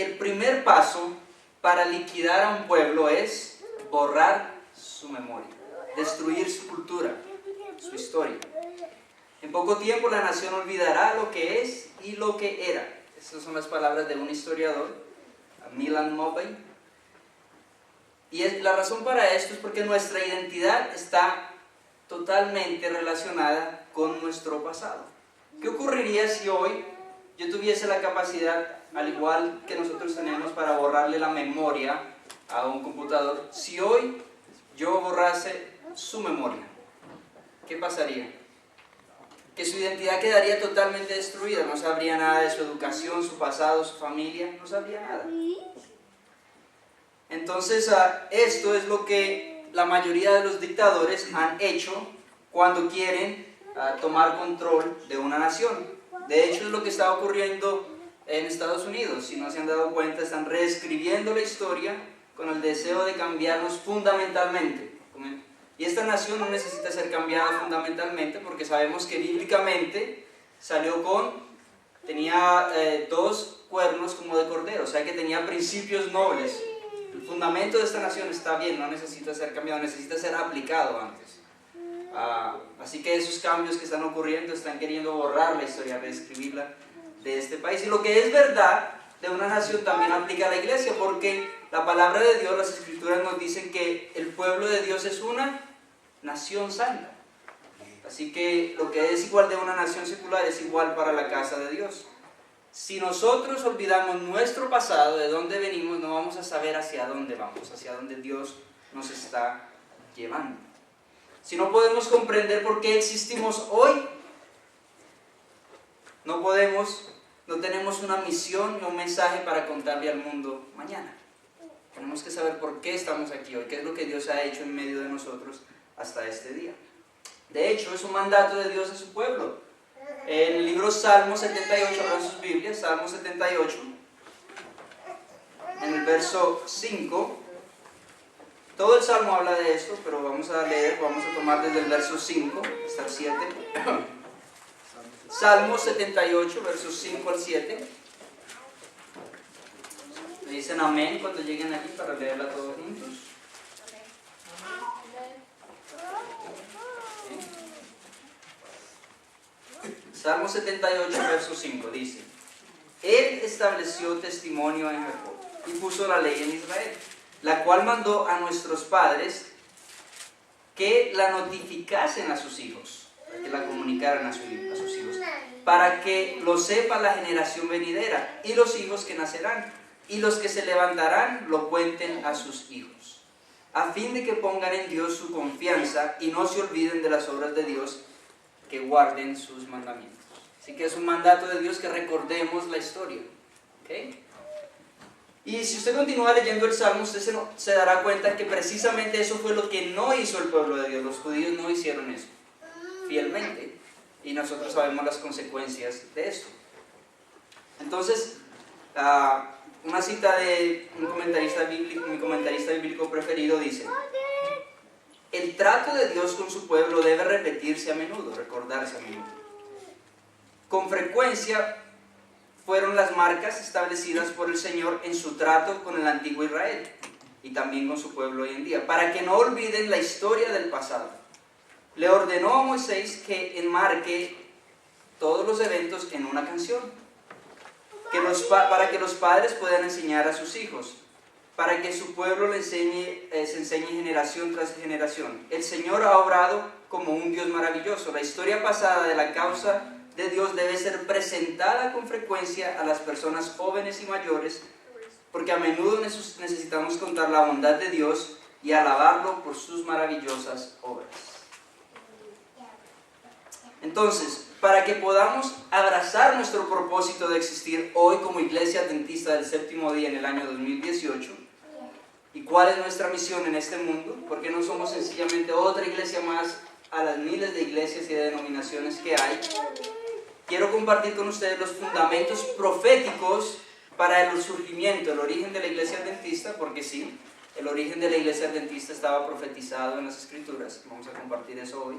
el primer paso para liquidar a un pueblo es borrar su memoria, destruir su cultura, su historia. En poco tiempo la nación olvidará lo que es y lo que era. Esas son las palabras de un historiador, Milan Mobay. Y la razón para esto es porque nuestra identidad está totalmente relacionada con nuestro pasado. ¿Qué ocurriría si hoy yo tuviese la capacidad, al igual que nosotros tenemos, para borrarle la memoria a un computador? Si hoy yo borrase su memoria, ¿qué pasaría? Que su identidad quedaría totalmente destruida, no sabría nada de su educación, su pasado, su familia, no sabría nada. Entonces, esto es lo que la mayoría de los dictadores han hecho cuando quieren tomar control de una nación. De hecho, es lo que está ocurriendo en Estados Unidos. Si no se han dado cuenta, están reescribiendo la historia con el deseo de cambiarnos fundamentalmente. Y esta nación no necesita ser cambiada fundamentalmente porque sabemos que bíblicamente tenía 2 cuernos como de cordero, o sea que tenía principios nobles. El fundamento de esta nación está bien, no necesita ser cambiado, necesita ser aplicado antes. Así que esos cambios que están ocurriendo están queriendo borrar la historia, reescribirla de este país. Y lo que es verdad de una nación también aplica a la iglesia, porque la palabra de Dios, las escrituras nos dicen que el pueblo de Dios es una nación santa. Así que lo que es igual de una nación secular es igual para la casa de Dios. Si nosotros olvidamos nuestro pasado, de dónde venimos, no vamos a saber hacia dónde vamos, hacia dónde Dios nos está llevando. Si no podemos comprender por qué existimos hoy, no tenemos una misión y un mensaje para contarle al mundo mañana. Tenemos que saber por qué estamos aquí hoy, qué es lo que Dios ha hecho en medio de nosotros hasta este día. De hecho, es un mandato de Dios a su pueblo. En el libro Salmo 78, abran sus Biblias, Salmo 78, en el verso 5, todo el Salmo habla de esto, pero vamos a tomar desde el verso 5 hasta el 7. Salmo 78, versos 5 al 7. Me dicen amén cuando lleguen aquí para leerla todos juntos. Salmo 78, verso 5 dice: Él estableció testimonio en Jacob y puso la ley en Israel, la cual mandó a nuestros padres que la notificasen a sus hijos, que la comunicaran a sus hijos, para que lo sepa la generación venidera y los hijos que nacerán, y los que se levantarán lo cuenten a sus hijos, a fin de que pongan en Dios su confianza y no se olviden de las obras de Dios, que guarden sus mandamientos. Así que es un mandato de Dios que recordemos la historia. ¿Okay? Y si usted continúa leyendo el Salmo, usted se dará cuenta que precisamente eso fue lo que no hizo el pueblo de Dios. Los judíos no hicieron eso fielmente, y nosotros sabemos las consecuencias de esto. Entonces, una cita de un comentarista bíblico, mi comentarista bíblico preferido, dice: el trato de Dios con su pueblo debe repetirse a menudo, recordarse a menudo. Con frecuencia fueron las marcas establecidas por el Señor en su trato con el antiguo Israel y también con su pueblo hoy en día, para que no olviden la historia del pasado. Le ordenó a Moisés que enmarque todos los eventos en una canción, para que los padres puedan enseñar a sus hijos, para que su pueblo se enseñe generación tras generación. El Señor ha obrado como un Dios maravilloso. La historia pasada de la causa de Dios debe ser presentada con frecuencia a las personas jóvenes y mayores, porque a menudo necesitamos contar la bondad de Dios y alabarlo por sus maravillosas obras. Entonces, para que podamos abrazar nuestro propósito de existir hoy como Iglesia Adventista del Séptimo Día en el año 2018, ¿y cuál es nuestra misión en este mundo? Porque no somos sencillamente otra iglesia más a las miles de iglesias y de denominaciones que hay. Quiero compartir con ustedes los fundamentos proféticos para el surgimiento, el origen de la Iglesia Adventista, porque sí, el origen de la Iglesia Adventista estaba profetizado en las Escrituras. Vamos a compartir eso hoy.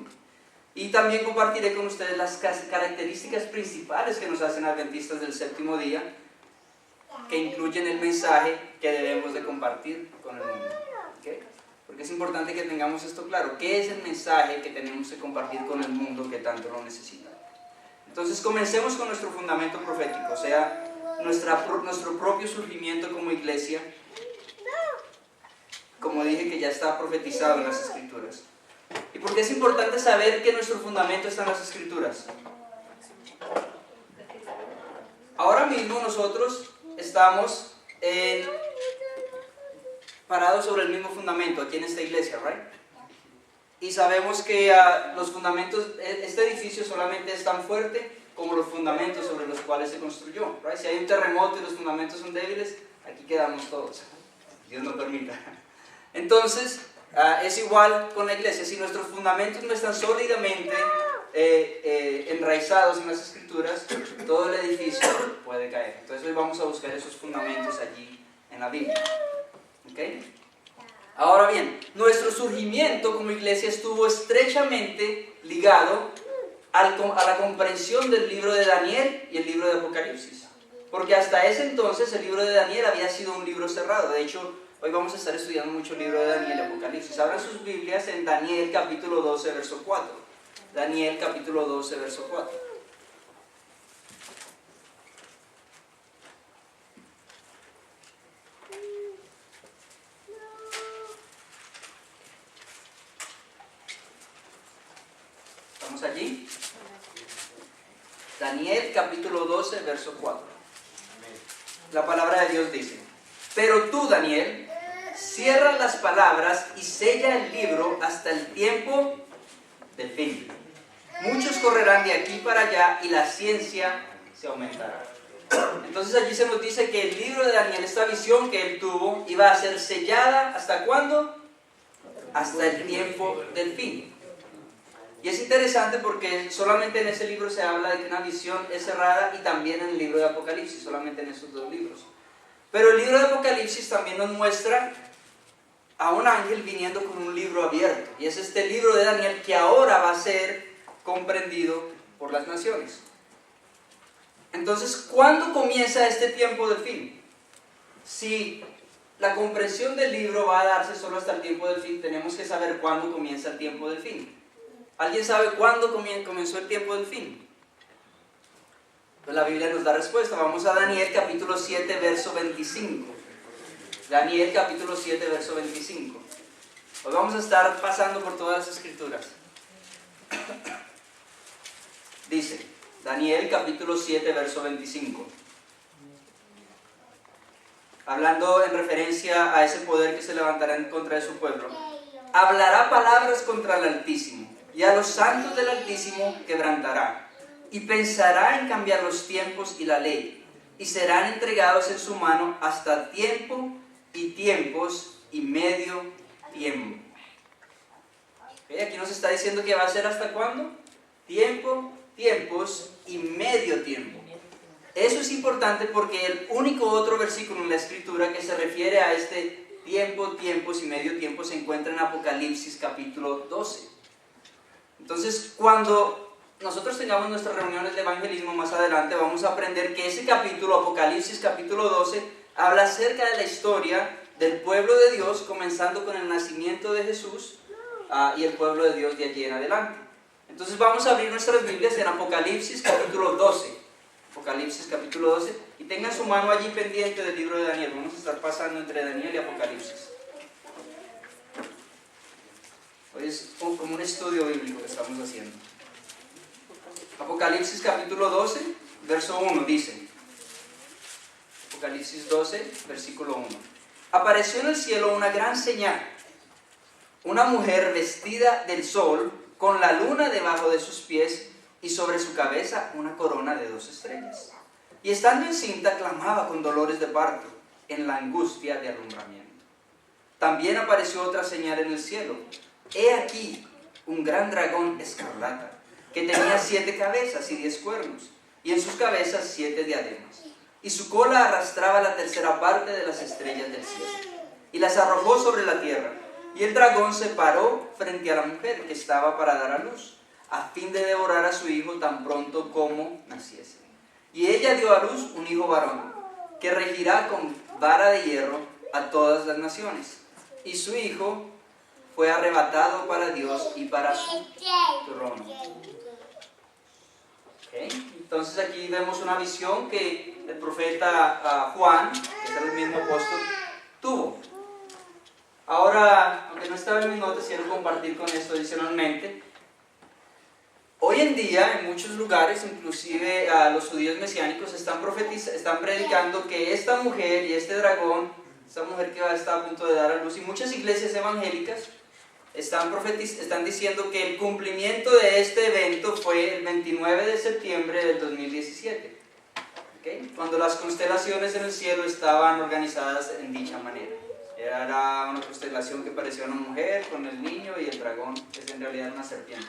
Y también compartiré con ustedes las características principales que nos hacen adventistas del séptimo día, que incluyen el mensaje que debemos de compartir con el mundo. ¿Okay? Porque es importante que tengamos esto claro. ¿Qué es el mensaje que tenemos que compartir con el mundo que tanto lo necesita? Entonces comencemos con nuestro fundamento profético, o sea, nuestro propio surgimiento como iglesia. Como dije, que ya está profetizado en las Escrituras. ¿Y por qué es importante saber que nuestro fundamento está en las Escrituras? Ahora mismo nosotros estamos parados sobre el mismo fundamento aquí en esta iglesia, ¿right? Y sabemos que los fundamentos, este edificio solamente es tan fuerte como los fundamentos sobre los cuales se construyó, ¿right? Si hay un terremoto y los fundamentos son débiles, aquí quedamos todos. Dios no permita. Entonces, es igual con la iglesia. Si nuestros fundamentos no están sólidamente enraizados en las Escrituras, todo el edificio puede caer. Entonces hoy vamos a buscar esos fundamentos allí en la Biblia. ¿Okay? Ahora bien, nuestro surgimiento como iglesia estuvo estrechamente ligado a la comprensión del libro de Daniel y el libro de Apocalipsis. Porque hasta ese entonces el libro de Daniel había sido un libro cerrado. De hecho, hoy vamos a estar estudiando mucho el libro de Daniel y Apocalipsis. Abran sus Biblias en Daniel capítulo 12, verso 4. Daniel capítulo 12, verso 4. ¿Estamos allí? Daniel capítulo 12, verso 4. La palabra de Dios dice: pero tú, Daniel, cierra las palabras y sella el libro hasta el tiempo del fin. Muchos correrán de aquí para allá y la ciencia se aumentará. Entonces allí se nos dice que el libro de Daniel, esta visión que él tuvo, iba a ser sellada ¿hasta cuándo? Hasta el tiempo del fin. Y es interesante porque solamente en ese libro se habla de que una visión es cerrada, y también en el libro de Apocalipsis, solamente en esos dos libros. Pero el libro de Apocalipsis también nos muestra a un ángel viniendo con un libro abierto. Y es este libro de Daniel que ahora va a ser comprendido por las naciones. Entonces, ¿cuándo comienza este tiempo del fin? Si la comprensión del libro va a darse solo hasta el tiempo del fin, tenemos que saber cuándo comienza el tiempo del fin. ¿Alguien sabe cuándo comenzó el tiempo del fin? Pues la Biblia nos da respuesta. Vamos a Daniel capítulo 7, verso 25. Daniel capítulo 7, verso 25. Hoy vamos a estar pasando por todas las Escrituras. Dice, Daniel capítulo 7, verso 25. Hablando en referencia a ese poder que se levantará en contra de su pueblo. Hablará palabras contra el Altísimo, y a los santos del Altísimo quebrantará, y pensará en cambiar los tiempos y la ley, y serán entregados en su mano hasta tiempo y tiempos y medio tiempo. ¿Okay? Aquí nos está diciendo que va a ser ¿hasta cuándo? Tiempo, tiempos y medio tiempo. Eso es importante porque el único otro versículo en la Escritura que se refiere a este tiempo, tiempos y medio tiempo se encuentra en Apocalipsis capítulo 12. Entonces, cuando nosotros tengamos nuestras reuniones de evangelismo más adelante, vamos a aprender que ese capítulo, Apocalipsis capítulo 12, habla acerca de la historia del pueblo de Dios, comenzando con el nacimiento de Jesús y el pueblo de Dios de allí en adelante. Entonces vamos a abrir nuestras Biblias en Apocalipsis capítulo 12. Apocalipsis capítulo 12, y tengan su mano allí pendiente del libro de Daniel. Vamos a estar pasando entre Daniel y Apocalipsis. Hoy es como un estudio bíblico que estamos haciendo. Apocalipsis capítulo 12, verso 1 dice, Apocalipsis 12, versículo 1. Apareció en el cielo una gran señal, una mujer vestida del sol, con la luna debajo de sus pies, y sobre su cabeza una corona de 2 estrellas. Y estando encinta clamaba con dolores de parto, en la angustia de alumbramiento. También apareció otra señal en el cielo. He aquí un gran dragón escarlata, que tenía 7 cabezas y 10 cuernos, y en sus cabezas 7 diademas. Y su cola arrastraba la tercera parte de las estrellas del cielo, y las arrojó sobre la tierra. Y el dragón se paró frente a la mujer que estaba para dar a luz, a fin de devorar a su hijo tan pronto como naciese. Y ella dio a luz un hijo varón, que regirá con vara de hierro a todas las naciones. Y su Hijo fue arrebatado para Dios y para su trono. ¿Okay? Entonces aquí vemos una visión que el profeta Juan, que es el mismo apóstol, tuvo. Ahora, aunque no estaba en mis notas, quiero compartir con esto adicionalmente. Hoy en día, en muchos lugares, inclusive los judíos mesiánicos están predicando que esta mujer y este dragón, esta mujer que va a estar a punto de dar a luz, y muchas iglesias evangélicas están diciendo que el cumplimiento de este evento fue el 29 de septiembre del 2017, ¿okay? Cuando las constelaciones en el cielo estaban organizadas en dicha manera. Era una constelación que parecía una mujer con el niño y el dragón, que es en realidad una serpiente.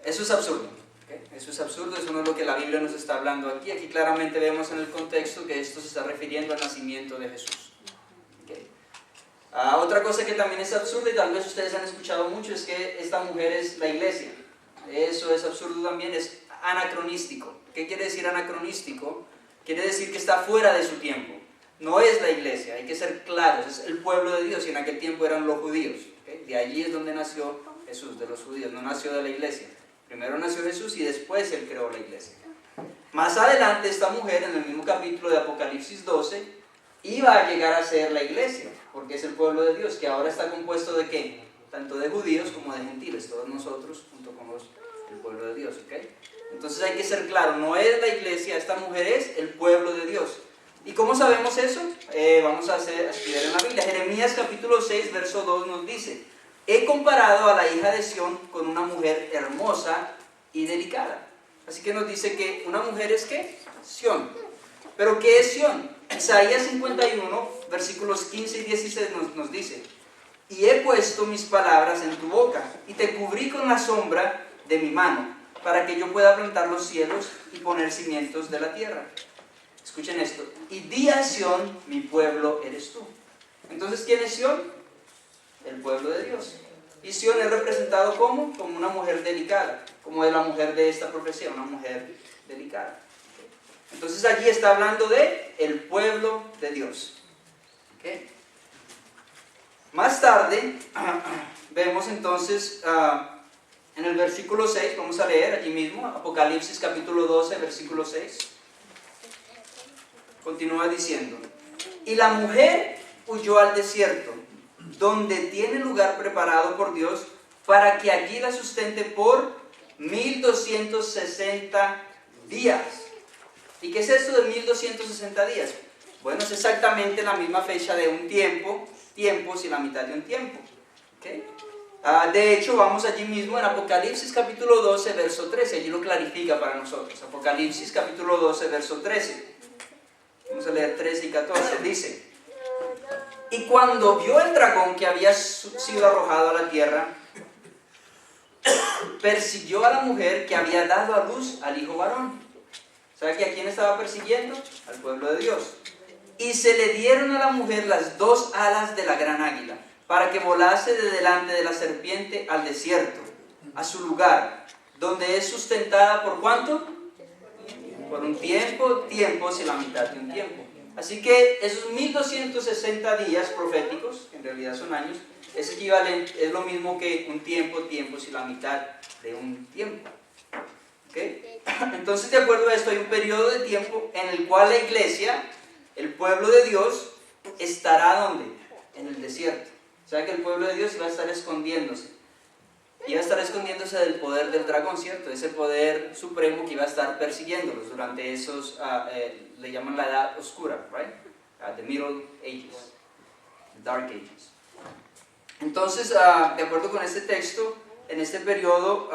Eso es absurdo, ¿okay? Eso es absurdo, eso no es lo que la Biblia nos está hablando aquí. Aquí claramente vemos en el contexto que esto se está refiriendo al nacimiento de Jesús. ¿Okay? Otra cosa que también es absurda, y tal vez ustedes han escuchado mucho, es que esta mujer es la iglesia. Eso es absurdo también, es anacronístico. ¿Qué quiere decir anacronístico? Quiere decir que está fuera de su tiempo. No es la iglesia, hay que ser claros, es el pueblo de Dios, y en aquel tiempo eran los judíos. ¿Okay? De allí es donde nació Jesús, de los judíos, no nació de la iglesia. Primero nació Jesús y después Él creó la iglesia. Más adelante esta mujer, en el mismo capítulo de Apocalipsis 12, iba a llegar a ser la iglesia, porque es el pueblo de Dios, que ahora está compuesto de ¿qué? Tanto de judíos como de gentiles, todos nosotros junto con el pueblo de Dios. ¿Okay? Entonces hay que ser claro, no es la iglesia, esta mujer es el pueblo de Dios. ¿Y cómo sabemos eso? Vamos a estudiar en la Biblia. Jeremías capítulo 6, verso 2 nos dice: he comparado a la hija de Sión con una mujer hermosa y delicada. Así que nos dice que una mujer es ¿qué? Sión. ¿Pero qué es Sión? Isaías 51, versículos 15 y 16 nos dice: y he puesto mis palabras en tu boca, y te cubrí con la sombra de mi mano, para que yo pueda plantar los cielos y poner cimientos de la tierra. Escuchen esto: y di a Sión, mi pueblo eres tú. Entonces, ¿quién es Sión? El pueblo de Dios. Y Sión es representado como una mujer delicada, como es la mujer de esta profecía, una mujer delicada. Entonces allí está hablando de el pueblo de Dios. ¿Okay? Más tarde vemos entonces en el versículo 6, vamos a leer allí mismo, Apocalipsis capítulo 12, versículo 6. Continúa diciendo: y la mujer huyó al desierto, donde tiene lugar preparado por Dios, para que allí la sustente por 1260 días. ¿Y qué es esto de 1260 días? Bueno, es exactamente la misma fecha de un tiempos y la mitad de un tiempo. ¿Okay? De hecho, vamos allí mismo en Apocalipsis capítulo 12, verso 13, allí lo clarifica para nosotros. Apocalipsis capítulo 12, verso 13. Vamos a leer 13 y 14, dice: y cuando vio el dragón que había sido arrojado a la tierra, persiguió a la mujer que había dado a luz al hijo varón. ¿Sabe que a quién estaba persiguiendo? Al pueblo de Dios. Y se le dieron a la mujer las dos alas de la gran águila, para que volase de delante de la serpiente al desierto, a su lugar, donde es sustentada ¿por cuánto? Por un tiempo, tiempos y la mitad de un tiempo. Así que esos 1260 días proféticos, que en realidad son años, es equivalente, es lo mismo que un tiempo, tiempos y la mitad de un tiempo. ¿Okay? Entonces, de acuerdo a esto, hay un periodo de tiempo en el cual la iglesia, el pueblo de Dios, estará ¿dónde? En el desierto. O sea que el pueblo de Dios iba a estar escondiéndose. Iba a estar escondiéndose del poder del dragón, ¿cierto? Ese poder supremo que iba a estar persiguiéndolos durante esos, le llaman la edad oscura, right? The Middle Ages, the Dark Ages. Entonces, de acuerdo con este texto, en este periodo,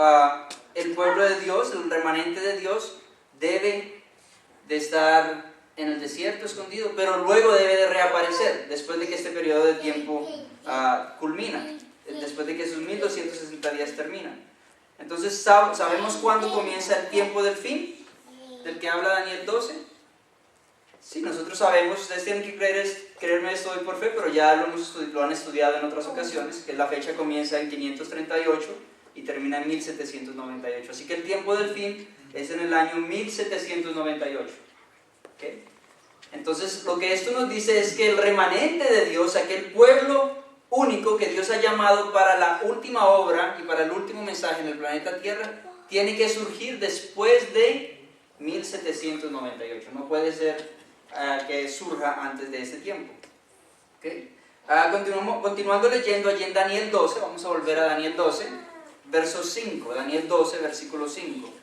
el pueblo de Dios, el remanente de Dios, debe de estar en el desierto escondido, pero luego debe de reaparecer después de que este periodo de tiempo culmina, después de que esos 1260 días terminan. Entonces, ¿sabemos cuándo comienza el tiempo del fin, del que habla Daniel 12? Sí, nosotros sabemos, ustedes tienen que creerme esto hoy por fe, pero ya lo han estudiado en otras ocasiones, que la fecha comienza en 538 y y termina en 1798. Así que el tiempo del fin es en el año 1798. ¿Okay? Entonces, lo que esto nos dice es que el remanente de Dios, aquel pueblo único que Dios ha llamado para la última obra y para el último mensaje en el planeta Tierra, tiene que surgir después de 1798. No puede ser que surja antes de ese tiempo. ¿Okay? Continuando leyendo allí en Daniel 12, vamos a volver a Daniel 12, verso 5. Daniel 12, versículo 5.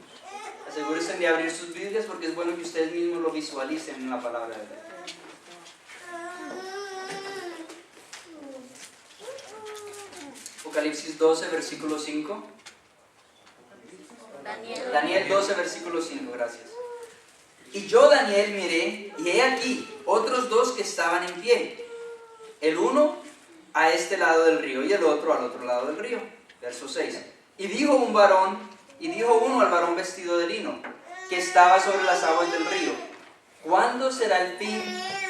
Asegúrense de abrir sus Biblias porque es bueno que ustedes mismos lo visualicen en la palabra de Dios. Apocalipsis 12, versículo 5. Daniel 12, versículo 5, gracias. Y yo, Daniel, miré, y he aquí otros dos que estaban en pie, el uno a este lado del río y el otro al otro lado del río. Verso 6. Y dijo uno al varón vestido de lino, que estaba sobre las aguas del río: ¿cuándo será el fin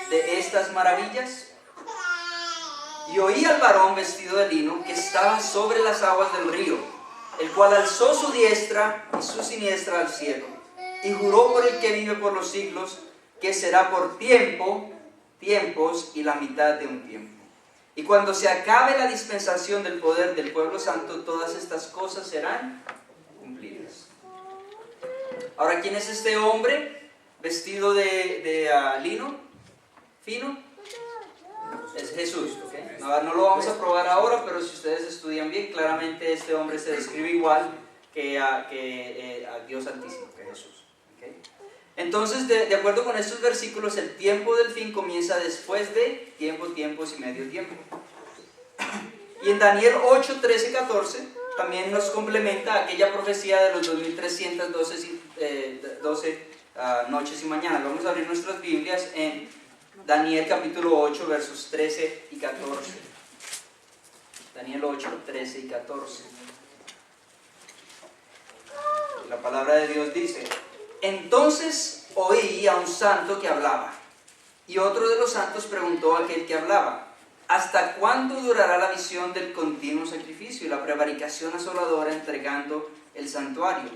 de estas maravillas? Y oí al varón vestido de lino, que estaba sobre las aguas del río, el cual alzó su diestra y su siniestra al cielo, y juró por el que vive por los siglos, que será por tiempos y la mitad de un tiempo. Y cuando se acabe la dispensación del poder del pueblo santo, todas estas cosas serán cumplidas. Ahora, ¿quién es este hombre vestido de lino fino? Es Jesús, ¿okay? No lo vamos a probar ahora, pero si ustedes estudian bien, claramente este hombre se describe igual que a Dios Altísimo, que Jesús. ¿Okay? Entonces, de acuerdo con estos versículos, el tiempo del fin comienza después de tiempos y medio tiempo. Y en Daniel 8, 13, 14 también nos complementa aquella profecía de los 2312 noches y mañanas. Vamos a abrir nuestras Biblias en Daniel capítulo 8, versos 13 y 14. Daniel 8, 13 y 14. La palabra de Dios dice: entonces oí a un santo que hablaba, y otro de los santos preguntó a aquel que hablaba: ¿hasta cuándo durará la visión del continuo sacrificio y la prevaricación asoladora entregando el santuario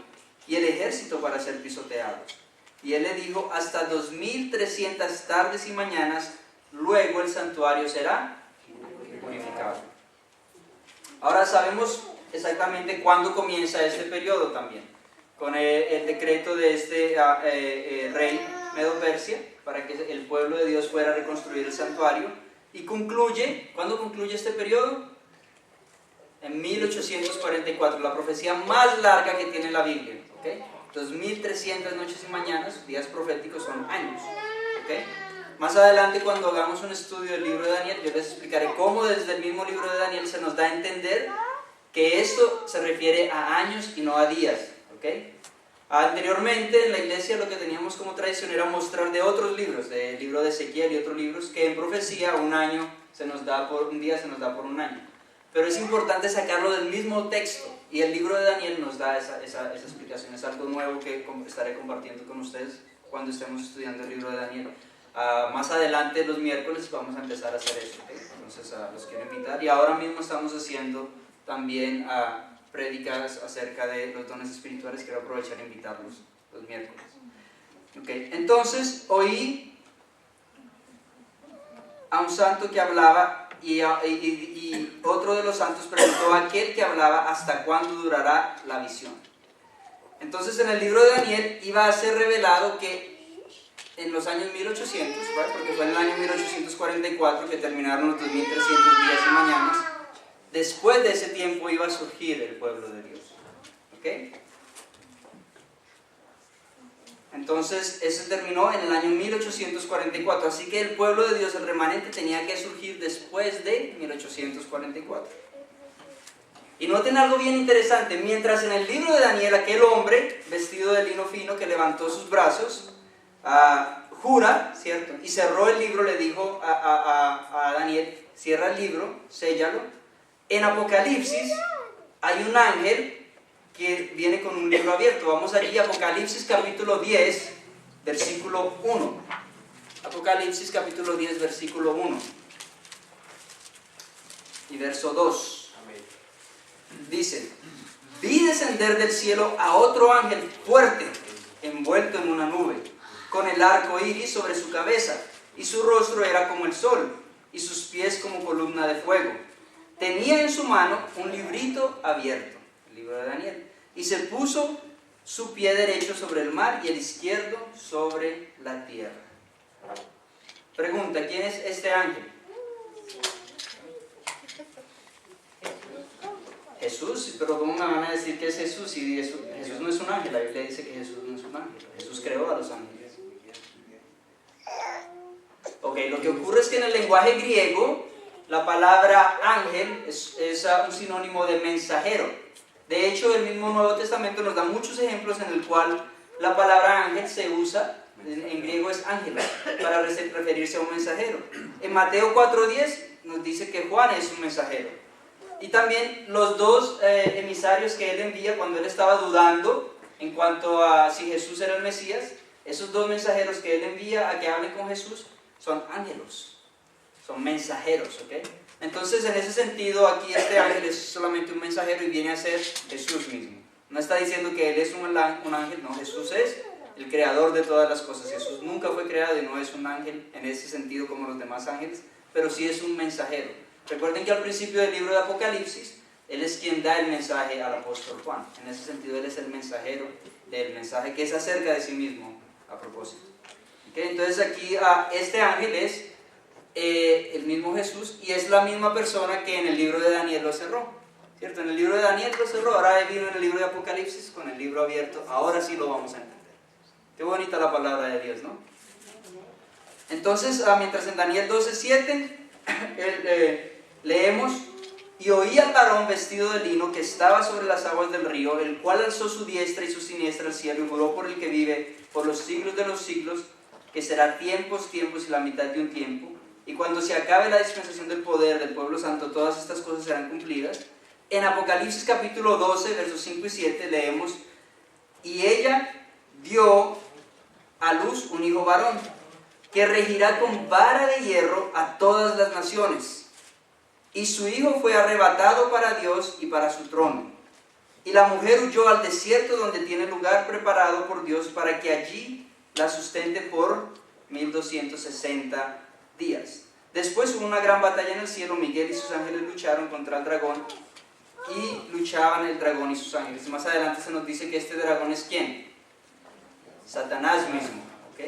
y el ejército para ser pisoteados? Y él le dijo: hasta 2300 tardes y mañanas, luego el santuario será purificado. Ahora sabemos exactamente cuándo comienza este periodo también, con el decreto de este rey Medo-Persia, para que el pueblo de Dios fuera a reconstruir el santuario. Y concluye, ¿cuándo concluye este periodo? En 1844, la profecía más larga que tiene la Biblia. ¿Okay? 2300 noches y mañanas, días proféticos, son años. ¿Okay? Más adelante, cuando hagamos un estudio del libro de Daniel, yo les explicaré cómo desde el mismo libro de Daniel se nos da a entender que esto se refiere a años y no a días. ¿Okay? Anteriormente en la iglesia lo que teníamos como tradición era mostrar de otros libros, del libro de Ezequiel y otros libros, que en profecía un día se nos da por un año. Pero es importante sacarlo del mismo texto, y el libro de Daniel nos da esa explicación. Es algo nuevo que estaré compartiendo con ustedes cuando estemos estudiando el libro de Daniel. Más adelante, los miércoles, vamos a empezar a hacer eso. ¿Okay? Entonces los quiero invitar, y ahora mismo estamos haciendo también prédicas acerca de los dones espirituales. Quiero aprovechar e invitarlos los miércoles. Okay. Entonces oí a un santo que hablaba, y otro de los santos preguntó a aquel que hablaba: ¿hasta cuándo durará la visión? Entonces en el libro de Daniel iba a ser revelado que en los años 1800, ¿right? Porque fue en el año 1844 que terminaron los 2300 días y mañanas. Después de ese tiempo iba a surgir el pueblo de Dios. ¿Okay? Entonces, ese terminó en el año 1844. Así que el pueblo de Dios, el remanente, tenía que surgir después de 1844. Y noten algo bien interesante. Mientras en el libro de Daniel, aquel hombre vestido de lino fino que levantó sus brazos, jura, ¿cierto? Y cerró el libro, le dijo a Daniel: cierra el libro, séllalo. En Apocalipsis hay un ángel que viene con un libro abierto. Vamos allí, Apocalipsis capítulo 10, versículo 1. Apocalipsis capítulo 10, versículo 1 y verso 2. Dice: vi descender del cielo a otro ángel fuerte, envuelto en una nube, con el arco iris sobre su cabeza, y su rostro era como el sol, y sus pies como columna de fuego. Tenía en su mano un librito abierto, el libro de Daniel, y se puso su pie derecho sobre el mar y el izquierdo sobre la tierra. Pregunta, ¿quién es este ángel? Jesús, pero ¿cómo me van a decir que es Jesús si Jesús no es un ángel? La Biblia dice que Jesús no es un ángel. Jesús creó a los ángeles. Ok, lo que ocurre es que en el lenguaje griego la palabra ángel es un sinónimo de mensajero. De hecho, el mismo Nuevo Testamento nos da muchos ejemplos en el cual la palabra ángel se usa, en griego es ángela, para referirse a un mensajero. En Mateo 4:10 nos dice que Juan es un mensajero. Y también los dos emisarios que él envía cuando él estaba dudando en cuanto a si Jesús era el Mesías, esos dos mensajeros que él envía a que hablen con Jesús son ángelos, son mensajeros, ¿ok? Entonces, en ese sentido, aquí este ángel es solamente un mensajero y viene a ser Jesús mismo. No está diciendo que él es un ángel, no, Jesús es el creador de todas las cosas. Jesús nunca fue creado y no es un ángel en ese sentido como los demás ángeles, pero sí es un mensajero. Recuerden que al principio del libro de Apocalipsis, él es quien da el mensaje al apóstol Juan. En ese sentido, él es el mensajero del mensaje que es acerca de sí mismo a propósito. ¿Okay? Entonces aquí este ángel es el mismo Jesús y es la misma persona que en el libro de Daniel lo cerró, ¿cierto? En el libro de Daniel lo cerró, ahora vino en el libro de Apocalipsis con el libro abierto, ahora sí lo vamos a entender. Qué bonita la palabra de Dios, ¿no? Entonces, mientras en Daniel 12:7 leemos: y oí al varón vestido de lino que estaba sobre las aguas del río, el cual alzó su diestra y su siniestra al cielo y juró por el que vive por los siglos de los siglos, que será tiempos y la mitad de un tiempo. Y cuando se acabe la dispensación del poder del pueblo santo, todas estas cosas serán cumplidas. En Apocalipsis capítulo 12, versos 5 y 7 leemos: y ella dio a luz un hijo varón, que regirá con vara de hierro a todas las naciones. Y su hijo fue arrebatado para Dios y para su trono. Y la mujer huyó al desierto, donde tiene lugar preparado por Dios para que allí la sustente por 1260 días. Después hubo una gran batalla en el cielo. Miguel y sus ángeles lucharon contra el dragón y luchaban el dragón y sus ángeles. Más adelante se nos dice que este dragón es ¿quién? Satanás mismo, ¿ok?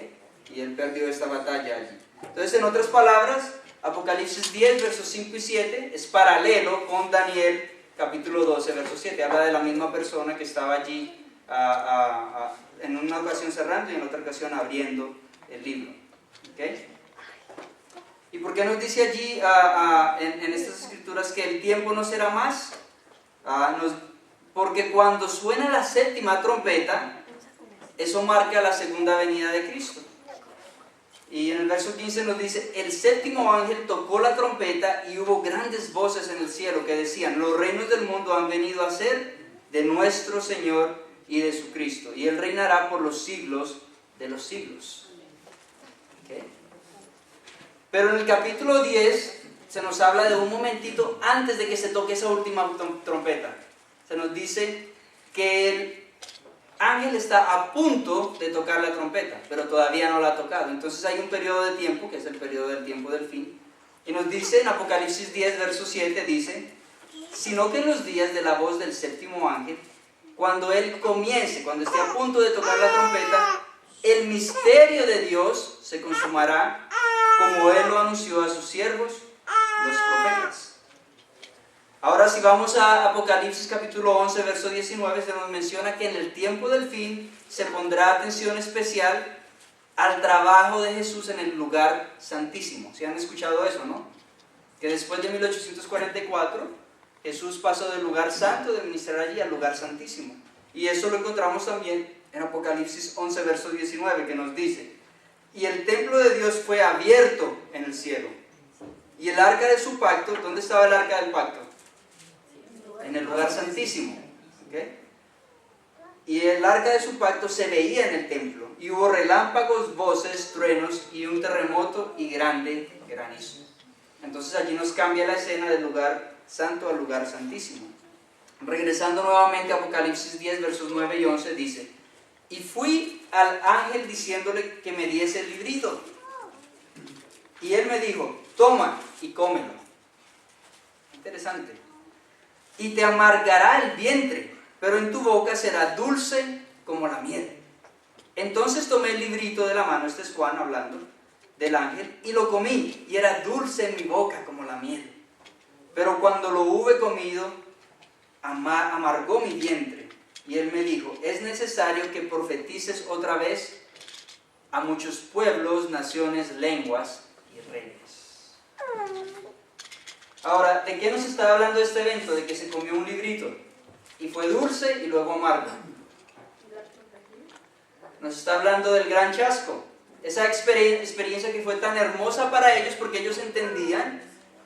Y él perdió esta batalla allí. Entonces, en otras palabras, Apocalipsis 10, versos 5 y 7 es paralelo con Daniel capítulo 12, verso 7. Habla de la misma persona que estaba allí en una ocasión cerrando y en otra ocasión abriendo el libro, ¿ok? ¿Y por qué nos dice allí en estas escrituras que el tiempo no será más? Porque cuando suena la séptima trompeta, eso marca la segunda venida de Cristo. Y en el verso 15 nos dice: el séptimo ángel tocó la trompeta y hubo grandes voces en el cielo que decían: los reinos del mundo han venido a ser de nuestro Señor y de su Cristo, y Él reinará por los siglos de los siglos. ¿Okay? Pero en el capítulo 10 se nos habla de un momentito antes de que se toque esa última trompeta. Se nos dice que el ángel está a punto de tocar la trompeta, pero todavía no la ha tocado. Entonces hay un periodo de tiempo, que es el periodo del tiempo del fin. Y nos dice en Apocalipsis 10, verso 7, dice: sino que en los días de la voz del séptimo ángel, cuando él comience, cuando esté a punto de tocar la trompeta, el misterio de Dios se consumará, como él lo anunció a sus siervos, los profetas. Ahora, si vamos a Apocalipsis capítulo 11, verso 19, se nos menciona que en el tiempo del fin se pondrá atención especial al trabajo de Jesús en el lugar santísimo. ¿Sí han escuchado eso, no? Que después de 1844, Jesús pasó del lugar santo de ministrar allí al lugar santísimo. Y eso lo encontramos también en Apocalipsis 11, verso 19, que nos dice: y el templo de Dios fue abierto en el cielo. Y el arca de su pacto, ¿dónde estaba el arca del pacto? En el lugar santísimo. ¿Okay? Y el arca de su pacto se veía en el templo. Y hubo relámpagos, voces, truenos y un terremoto y grande granizo. Entonces allí nos cambia la escena del lugar santo al lugar santísimo. regresando nuevamente a Apocalipsis 10, versos 9 y 11, dice: y fui al ángel diciéndole que me diese el librito. Y él me dijo: toma y cómelo. Interesante. Y te amargará el vientre, pero en tu boca será dulce como la miel. Entonces tomé el librito de la mano, este es Juan hablando del ángel, y lo comí, y era dulce en mi boca como la miel. Pero cuando lo hube comido, amargó mi vientre. Y él me dijo: es necesario que profetices otra vez a muchos pueblos, naciones, lenguas y reyes. Ahora, ¿de qué nos está hablando este evento? De que se comió un librito y fue dulce y luego amargo. Nos está hablando del gran chasco, esa experiencia que fue tan hermosa para ellos porque ellos entendían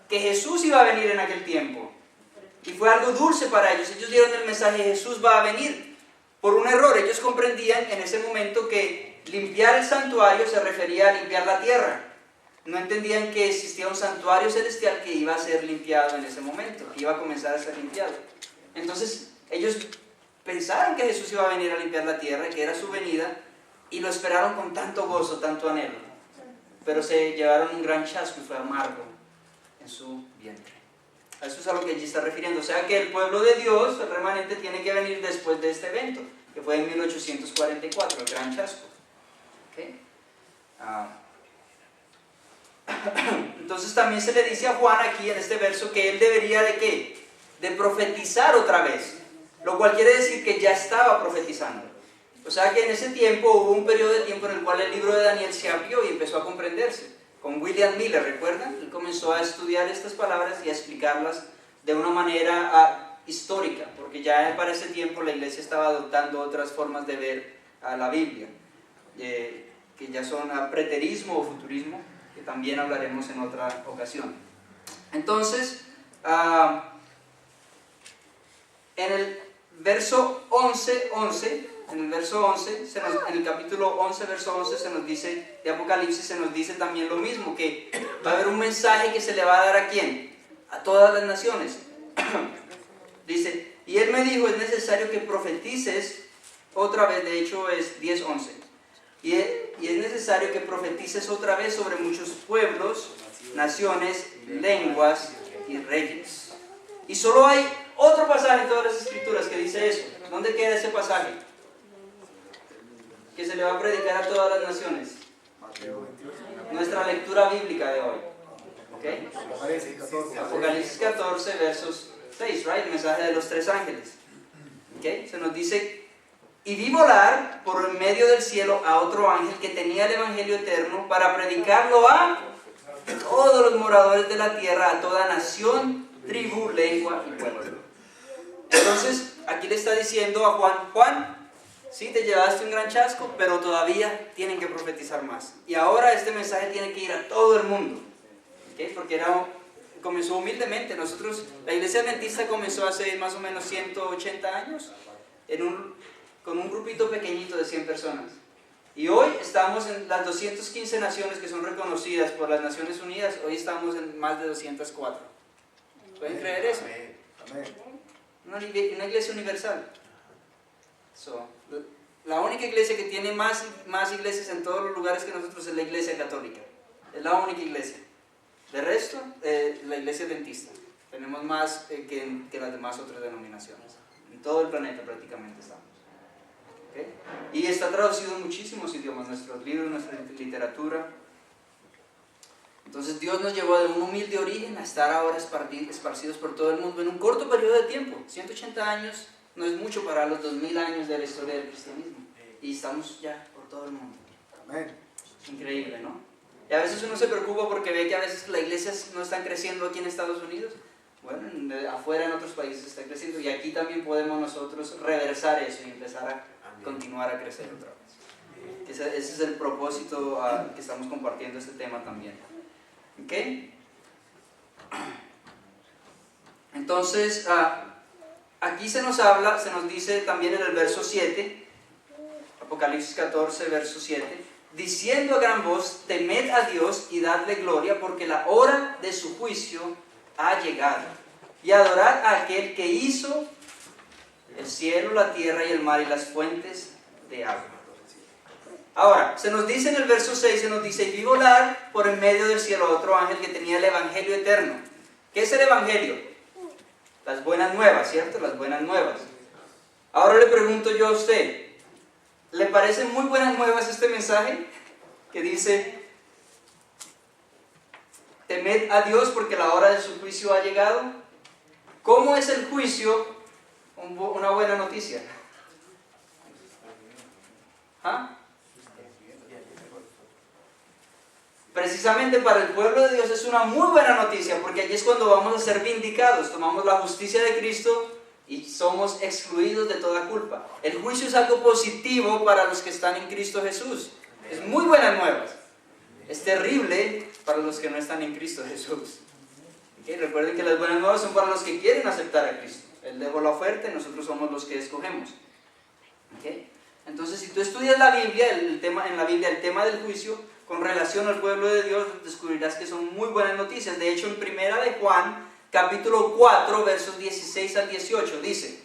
que Jesús iba a venir en aquel tiempo. Y fue algo dulce para ellos. Ellos dieron el mensaje: Jesús va a venir. Por un error, ellos comprendían en ese momento que limpiar el santuario se refería a limpiar la tierra. No entendían que existía un santuario celestial que iba a ser limpiado en ese momento, que iba a comenzar a ser limpiado. Entonces, ellos pensaron que Jesús iba a venir a limpiar la tierra, que era su venida, y lo esperaron con tanto gozo, tanto anhelo. Pero se llevaron un gran chasco y fue amargo en su vientre. Eso es a lo que allí está refiriendo. O sea que el pueblo de Dios, el remanente, tiene que venir después de este evento, que fue en 1844, el gran chasco. ¿Okay? Entonces también se le dice a Juan aquí en este verso que él debería de ¿qué? De profetizar otra vez, lo cual quiere decir que ya estaba profetizando. O sea que en ese tiempo hubo un periodo de tiempo en el cual el libro de Daniel se abrió y empezó a comprenderse. Con William Miller, ¿recuerdan? Él comenzó a estudiar estas palabras y a explicarlas de una manera histórica, porque ya para ese tiempo la iglesia estaba adoptando otras formas de ver a la Biblia, que ya son preterismo o futurismo, que también hablaremos en otra ocasión. Entonces, en el verso 11, en el capítulo 11, verso 11, se nos dice, de Apocalipsis, se nos dice también lo mismo, que va a haber un mensaje que se le va a dar ¿a quién? A todas las naciones. Dice: y él me dijo: es necesario que profetices otra vez, de hecho es 10:11, y es necesario que profetices otra vez sobre muchos pueblos, naciones, lenguas y reyes. Y solo hay otro pasaje en todas las escrituras que dice eso. ¿Dónde queda ese pasaje? Que se le va a predicar a todas las naciones. Nuestra lectura bíblica de hoy. ¿Okay? Apocalipsis 14, versos 6, right? El mensaje de los tres ángeles. ¿Okay? Se nos dice: y vi volar por en medio del cielo a otro ángel que tenía el evangelio eterno para predicarlo a todos los moradores de la tierra, a toda nación, tribu, lengua y pueblo. Entonces, aquí le está diciendo a Juan: Juan, sí, te llevaste un gran chasco, pero todavía tienen que profetizar más. Y ahora este mensaje tiene que ir a todo el mundo. ¿Okay? Porque comenzó humildemente. La iglesia adventista comenzó hace más o menos 180 años con un grupito pequeñito de 100 personas. Y hoy estamos en las 215 naciones que son reconocidas por las Naciones Unidas. Hoy estamos en más de 204. ¿Pueden creer eso? Una iglesia universal. La única iglesia que tiene más iglesias en todos los lugares que nosotros es la iglesia católica. Es la única iglesia. De resto, la iglesia adventista. Tenemos más que las demás otras denominaciones. En todo el planeta prácticamente estamos. ¿Okay? Y está traducido en muchísimos idiomas, nuestros libros, nuestra literatura. Entonces Dios nos llevó de un humilde origen a estar ahora esparcidos por todo el mundo en un corto periodo de tiempo. 180 años no es mucho para los 2000 años de la historia del cristianismo. Y estamos ya por todo el mundo. Amén. Increíble, ¿no? Y a veces uno se preocupa porque ve que a veces las iglesias no están creciendo aquí en Estados Unidos. Bueno, afuera en otros países está creciendo. Y aquí también podemos nosotros reversar eso y empezar a continuar a crecer otra vez. Ese es el propósito que estamos compartiendo este tema también. ¿Ok? Entonces, aquí se nos dice también en el verso 7, Apocalipsis 14, verso 7, diciendo a gran voz: temed a Dios y dadle gloria, porque la hora de su juicio ha llegado, y adorad a aquel que hizo el cielo, la tierra y el mar y las fuentes de agua. Ahora, se nos dice en el verso 6, se nos dice, y vi volar por en medio del cielo a otro ángel que tenía el evangelio eterno. ¿Qué es el evangelio? Las buenas nuevas, ¿cierto? Las buenas nuevas. Ahora le pregunto yo a usted, ¿le parecen muy buenas nuevas este mensaje? Que dice, temed a Dios porque la hora de su juicio ha llegado. ¿Cómo es el juicio una buena noticia? ¿Ah? Precisamente para el pueblo de Dios es una muy buena noticia, porque allí es cuando vamos a ser vindicados, tomamos la justicia de Cristo y somos excluidos de toda culpa. El juicio es algo positivo para los que están en Cristo Jesús. Es muy buenas nuevas. Es terrible para los que no están en Cristo Jesús. ¿Okay? Recuerden que las buenas nuevas son para los que quieren aceptar a Cristo. Él dejó la oferta y nosotros somos los que escogemos. ¿Okay? Entonces, si tú estudias la Biblia, el tema del juicio, con relación al pueblo de Dios, descubrirás que son muy buenas noticias. De hecho, en Primera de Juan, capítulo 4, versos 16 al 18, dice,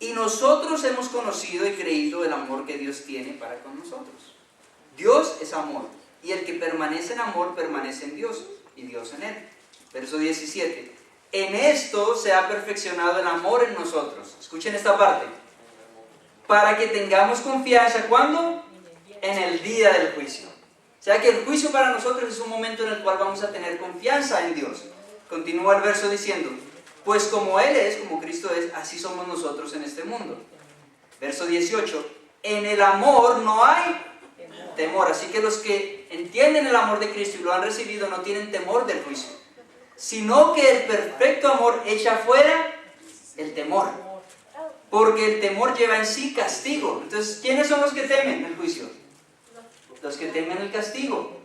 y nosotros hemos conocido y creído el amor que Dios tiene para con nosotros. Dios es amor, y el que permanece en amor permanece en Dios, y Dios en él. Verso 17, en esto se ha perfeccionado el amor en nosotros. Escuchen esta parte. Para que tengamos confianza, ¿cuándo? En el día del juicio. O sea que el juicio para nosotros es un momento en el cual vamos a tener confianza en Dios. Continúa el verso diciendo, pues como Él es, como Cristo es, así somos nosotros en este mundo. Verso 18, en el amor no hay temor. Así que los que entienden el amor de Cristo y lo han recibido no tienen temor del juicio, sino que el perfecto amor echa fuera el temor. Porque el temor lleva en sí castigo. Entonces, ¿quiénes son los que temen el juicio? Los que temen el castigo.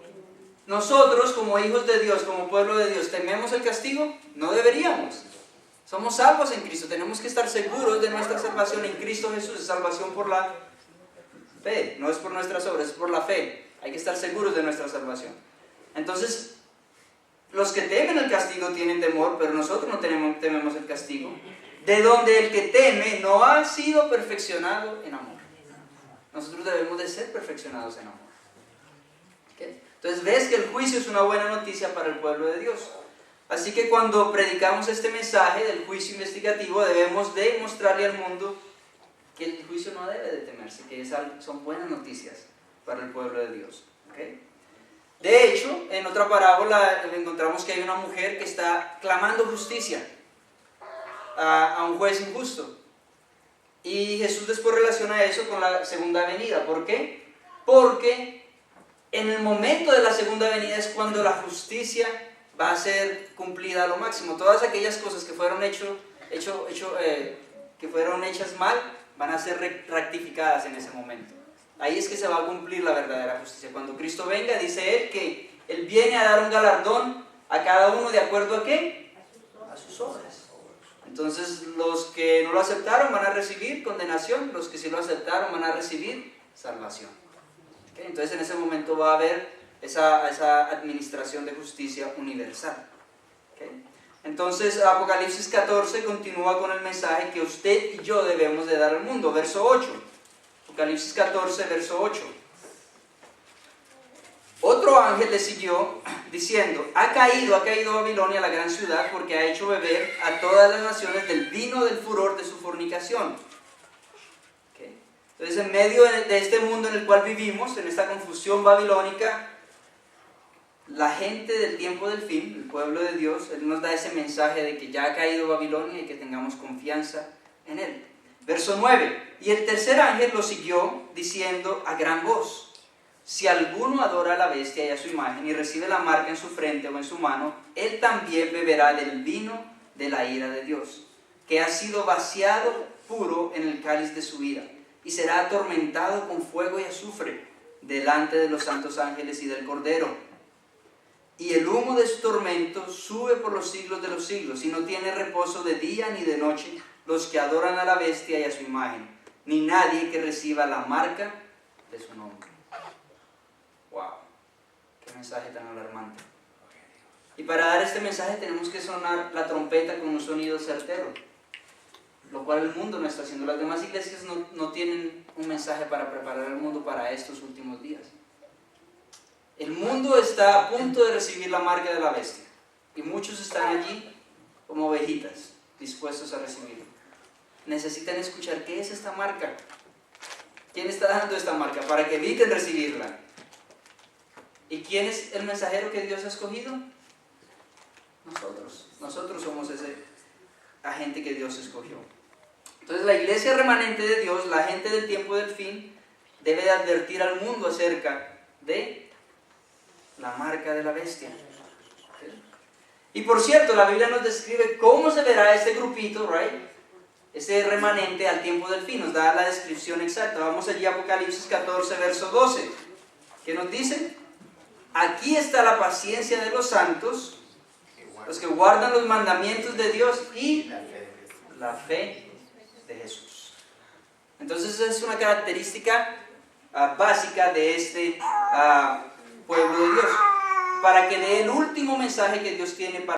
Nosotros, como hijos de Dios, como pueblo de Dios, ¿tememos el castigo? No deberíamos. Somos salvos en Cristo. Tenemos que estar seguros de nuestra salvación en Cristo Jesús. Es salvación por la fe. No es por nuestras obras, es por la fe. Hay que estar seguros de nuestra salvación. Entonces, los que temen el castigo tienen temor, pero nosotros no tememos el castigo. De donde el que teme no ha sido perfeccionado en amor. Nosotros debemos de ser perfeccionados en amor. ¿Okay? Entonces ves que el juicio es una buena noticia para el pueblo de Dios. Así que cuando predicamos este mensaje del juicio investigativo, debemos de mostrarle al mundo que el juicio no debe de temerse, que son buenas noticias para el pueblo de Dios. ¿Okay? De hecho, en otra parábola encontramos que hay una mujer que está clamando justicia a un juez injusto. Y Jesús después relaciona eso con la segunda venida. ¿Por qué? Porque en el momento de la segunda venida es cuando la justicia va a ser cumplida a lo máximo. Todas aquellas cosas que fueron que fueron hechas mal van a ser rectificadas en ese momento. Ahí es que se va a cumplir la verdadera justicia. Cuando Cristo venga, dice Él que Él viene a dar un galardón a cada uno de acuerdo a ¿qué? A sus obras. Entonces los que no lo aceptaron van a recibir condenación, los que sí lo aceptaron van a recibir salvación. ¿Okay? Entonces en ese momento va a haber esa administración de justicia universal. ¿Okay? Entonces Apocalipsis 14 continúa con el mensaje que usted y yo debemos de dar al mundo. Verso 8. Apocalipsis 14, verso 8. Otro ángel le siguió diciendo, ha caído Babilonia, la gran ciudad, porque ha hecho beber a todas las naciones del vino del furor de su fornicación. ¿Okay? Entonces, en medio de este mundo en el cual vivimos, en esta confusión babilónica, la gente del tiempo del fin, el pueblo de Dios, Él nos da ese mensaje de que ya ha caído Babilonia y que tengamos confianza en Él. Verso 9, y el tercer ángel lo siguió diciendo a gran voz, si alguno adora a la bestia y a su imagen y recibe la marca en su frente o en su mano, él también beberá del vino de la ira de Dios, que ha sido vaciado puro en el cáliz de su ira, y será atormentado con fuego y azufre delante de los santos ángeles y del Cordero. Y el humo de su tormento sube por los siglos de los siglos, y no tiene reposo de día ni de noche los que adoran a la bestia y a su imagen, ni nadie que reciba la marca de su nombre. ¡Wow! ¡Qué mensaje tan alarmante! Y para dar este mensaje tenemos que sonar la trompeta con un sonido certero. lo cual el mundo no está haciendo. Las demás iglesias no tienen un mensaje para preparar al mundo para estos últimos días. El mundo está a punto de recibir la marca de la bestia, y muchos están allí como ovejitas, dispuestos a recibirlo. Necesitan escuchar qué es esta marca. ¿Quién está dando esta marca? Para que eviten recibirla. ¿Y quién es el mensajero que Dios ha escogido? Nosotros. Nosotros somos ese agente que Dios escogió. Entonces la iglesia remanente de Dios, la gente del tiempo del fin, debe de advertir al mundo acerca de la marca de la bestia. Y por cierto, la Biblia nos describe cómo se verá este grupito, right? Este remanente al tiempo del fin. Nos da la descripción exacta. Vamos allí a Apocalipsis 14, verso 12. ¿Qué nos dice? Aquí está la paciencia de los santos, los que guardan los mandamientos de Dios y la fe de Jesús. Entonces esa es una característica básica de este pueblo de Dios, para que dé el último mensaje que Dios tiene para